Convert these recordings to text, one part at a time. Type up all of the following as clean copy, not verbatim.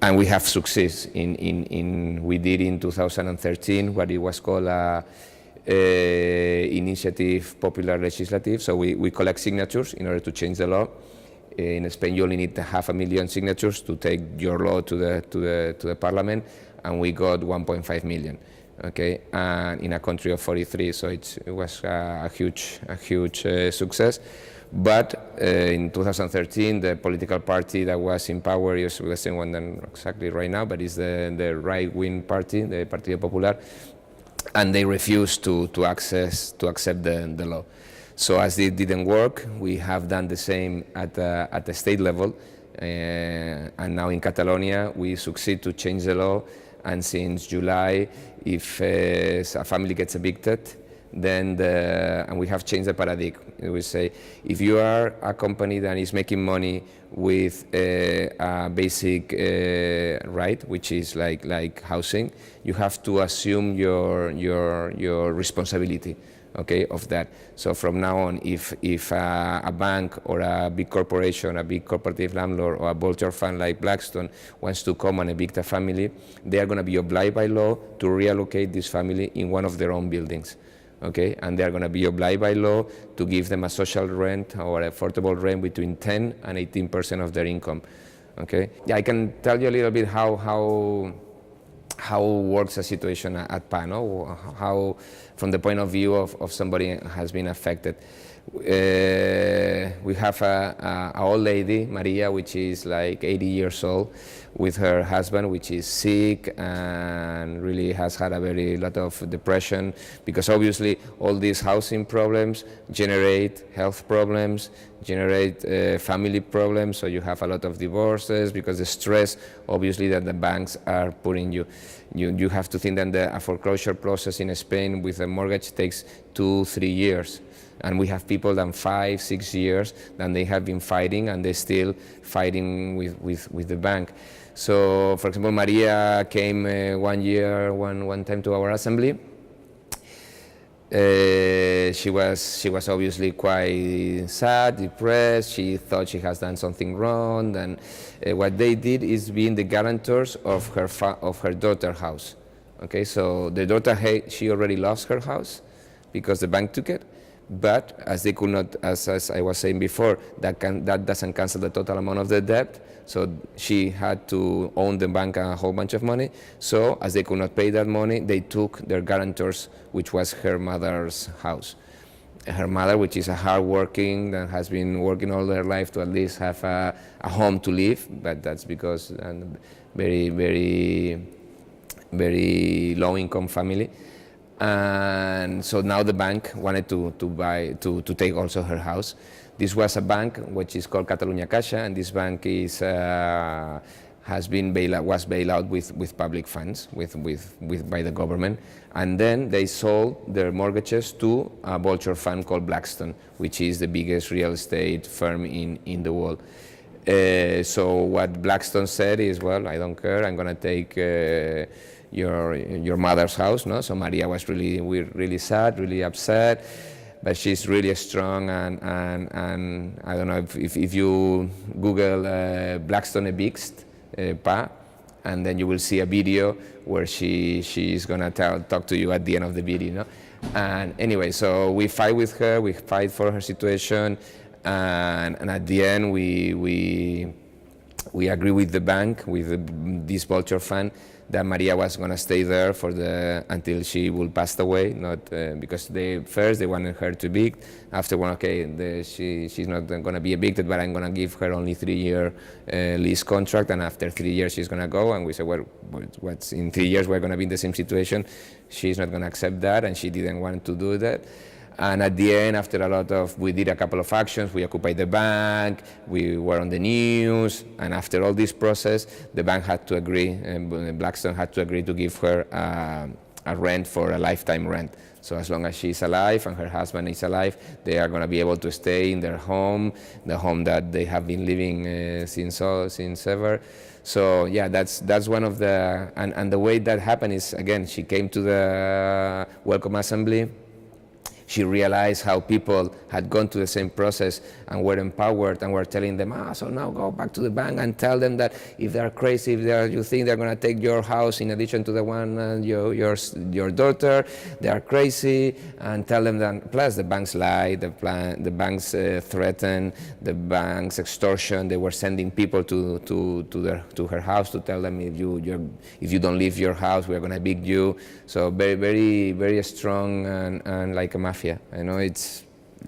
And we have success we did in 2013 what it was called Initiative Popular Legislative. So we collect signatures in order to change the law. In Spain, you only need 500,000 signatures to take your law to the parliament, and we got 1.5 million. Okay, and in a country of 43, so it was a huge success. But in 2013, the political party that was in power is the same one than exactly right now, but it's the right-wing party, the Partido Popular, and they refused to accept the law. So as it didn't work, we have done the same at the state level, and now in Catalonia we succeed to change the law. And since July, if a family gets evicted, then and we have changed the paradigm. We say, if you are a company that is making money with a basic right, which is like housing, you have to assume your responsibility, okay, of that. So from now on, if a bank or a big corporation, a big cooperative landlord, or a vulture fund like Blackstone wants to come and evict a family, they are going to be obliged by law to reallocate this family in one of their own buildings. Okay, and they are going to be obliged by law to give them a social rent or affordable rent between 10 and 18% of their income. Okay, yeah, I can tell you a little bit how works a situation at PAH, no? How, from the point of view of somebody who has been affected. We have a old lady, Maria, which is like 80 years old, with her husband, which is sick and really has had a lot of depression, because obviously all these housing problems generate health problems, generate family problems, so you have a lot of divorces because the stress, obviously, that the banks are putting you. You have to think that a foreclosure process in Spain with a mortgage takes 2-3 years. And we have people that 5-6 years that they have been fighting, and they're still fighting with the bank. So, for example, Maria came one time to our assembly. She was obviously quite sad, depressed. She thought she has done something wrong, and what they did is being the guarantors of her daughter's house. Okay, so the daughter, she already lost her house because the bank took it. But as they could not, as I was saying before, that doesn't cancel the total amount of the debt. So she had to own the bank a whole bunch of money. So as they could not pay that money, they took their guarantors, which was her mother's house. Her mother, which is a hard-working, that has been working all her life to at least have a home to live, but that's because very low-income family. And so now the bank wanted to take also her house. This was a bank which is called Catalunya Caixa, and this bank was bailed out with public funds, by the government. And then they sold their mortgages to a vulture fund called Blackstone, which is the biggest real estate firm in the world. So what Blackstone said is, well, I don't care, I'm going to take your mother's house, no? So Maria was really sad, really upset, but she's really strong, and I don't know if you Google Blackstone Evictions PAH, and then you will see a video where she's gonna talk to you at the end of the video, no? And anyway, so we fight with her, we fight for her situation, and at the end we agree with the bank, with this vulture fund, that Maria was going to stay there until she will pass away, not because first they wanted her to evict. After okay, she's not going to be evicted, but I'm going to give her only 3-year lease contract, and after 3 years she's going to go. And we said, well, what's in 3 years we're going to be in the same situation. She's not going to accept that, and she didn't want to do that. And at the end, after we did a couple of actions, we occupied the bank, we were on the news, and after all this process, the bank had to agree, Blackstone had to agree to give her a rent for a lifetime rent. So as long as she's alive and her husband is alive, they are going to be able to stay in their home, the home that they have been living since ever. So yeah, that's one of the, and the way that happened is, again, she came to the Welcome Assembly. She realized how people had gone to the same process and were empowered and were telling them, so now go back to the bank and tell them that if they're crazy, if you think they're going to take your house in addition to the one your daughter, they are crazy, and tell them that. Plus the banks lie, the banks threaten, the banks extortion. They were sending people to her house to tell them, if you don't leave your house, we're going to evict you. So very, very, very strong and like a mafia. You know,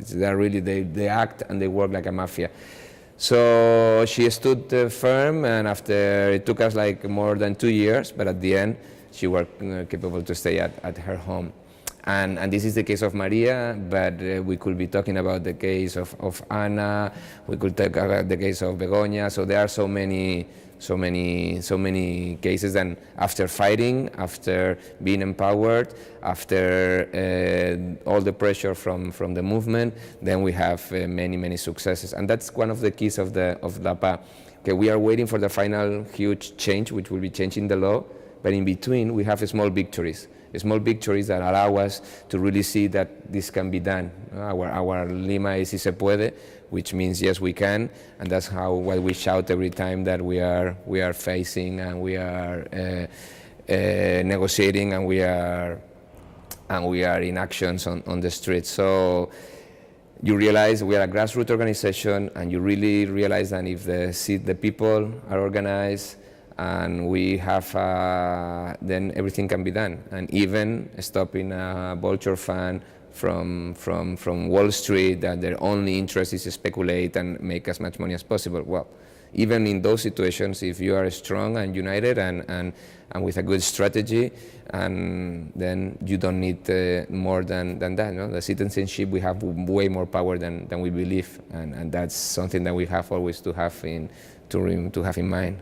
they're really, they act and they work like a mafia. So she stood firm, and after, it took us like more than 2 years, but at the end she was capable to stay at her home. And this is the case of Maria, but we could be talking about the case of Anna, we could talk about the case of Begoña. So there are so many cases, and after fighting, after being empowered, after all the pressure from the movement, then we have many successes. And that's one of the keys of LAPA. Okay, we are waiting for the final huge change, which will be changing the law, but in between we have small victories that allow us to really see that this can be done. Our lema is "Si se puede," which means yes, we can, and that's what we shout every time that we are facing and we are negotiating and we are in actions on the streets. So you realize we are a grassroots organization, and you really realize that if the people are organized, and we have, then everything can be done. And even stopping a vulture fund from Wall Street, that their only interest is to speculate and make as much money as possible. Well, even in those situations, if you are strong and united and with a good strategy, and then you don't need more than that. No? The citizenship, we have way more power than we believe, and that's something that we have always to have in mind.